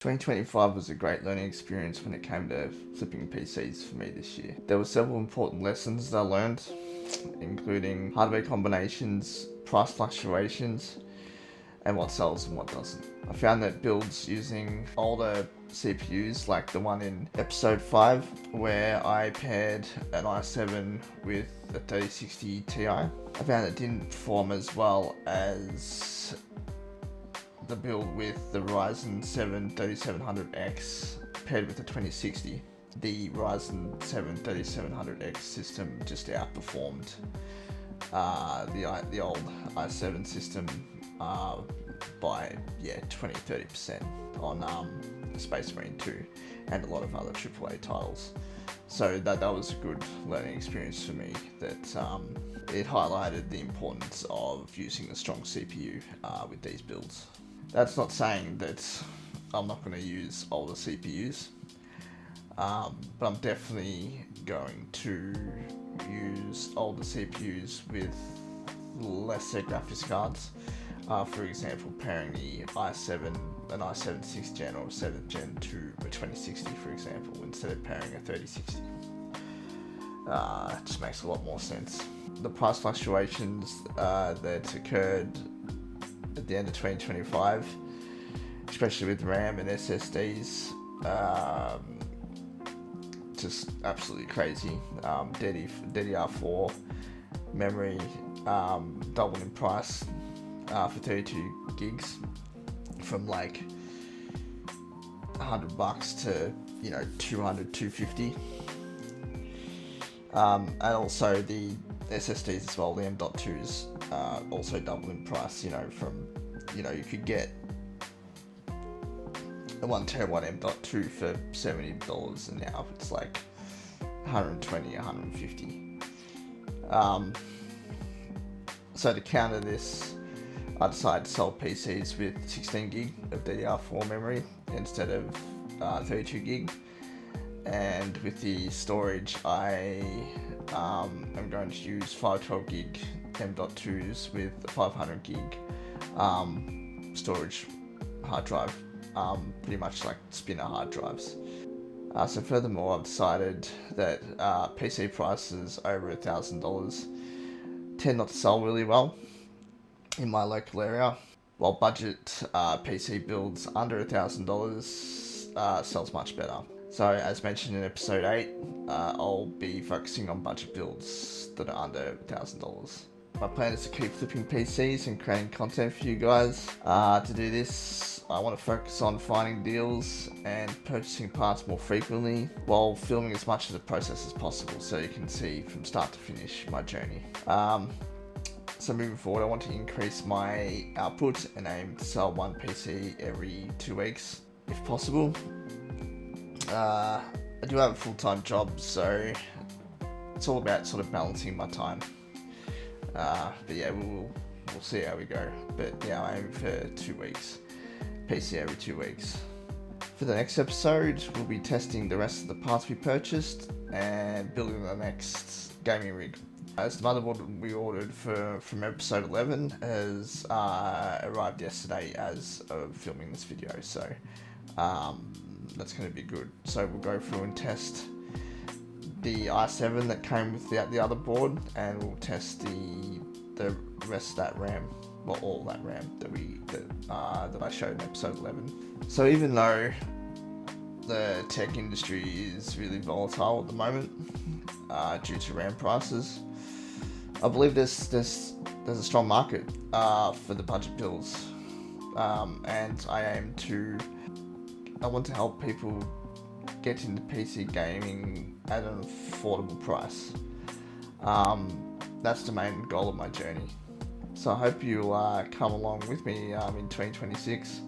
2025 was a great learning experience when it came to flipping PCs for me this year. There were several important lessons that I learned, including hardware combinations, price fluctuations, and what sells and what doesn't. I found that builds using older CPUs, like the one in episode 5, where I paired an i7 with a 3060 Ti, I found it didn't perform as well as the build with the Ryzen 7 3700X paired with the 2060. The Ryzen 7 3700X system just outperformed the old i7 system by 20-30% on Space Marine 2 and a lot of other AAA titles. So that was a good learning experience for me. That it highlighted the importance of using a strong CPU with these builds. That's not saying that I'm not going to use older CPUs, but I'm definitely going to use older CPUs with lesser graphics cards. For example, pairing the i7, an i7 6th gen or 7th gen to a 2060, for example, instead of pairing a 3060. It just makes a lot more sense. The price fluctuations that occurred at the end of 2025, especially with RAM and SSDs, just absolutely crazy. DDR4 memory doubled in price for 32 gigs from like $100 to 200, 250. And also the SSDs as well, the M.2s also doubled in price, from you could get a 1TB M.2 for $70 and now it's like 120, 150. So to counter this, I decided to sell PCs with 16 gig of DDR4 memory instead of 32 gig. And with the storage, I am going to use 512 gig M.2s with a 500 gig storage hard drive, pretty much like spinner hard drives. So furthermore, I've decided that PC prices over $1,000 tend not to sell really well in my local area, while budget PC builds under $1,000 sells much better. So as mentioned in episode 8, I'll be focusing on budget builds that are under $1,000. My plan is to keep flipping PCs and creating content for you guys. To do this, I want to focus on finding deals and purchasing parts more frequently while filming as much of the process as possible so you can see from start to finish my journey. So moving forward, I want to increase my output and aim to sell one PC every 2 weeks if possible. I do have a full-time job, so it's all about sort of balancing my time. But yeah, we'll see how we go. But yeah, I aim for 2 weeks. PC every 2 weeks. For the next episode, we'll be testing the rest of the parts we purchased and building the next gaming rig. As the motherboard we ordered from episode 11 has arrived yesterday as of filming this video, so that's going to be good. So we'll go through and test the i7 that came with the other board, and we'll test the rest of that RAM, well, all that RAM that I showed in episode 11. So even though the tech industry is really volatile at the moment due to RAM prices, I believe there's a strong market for the budget builds, and I want to help people get into PC gaming at an affordable price. That's the main goal of my journey. So I hope you come along with me in 2026.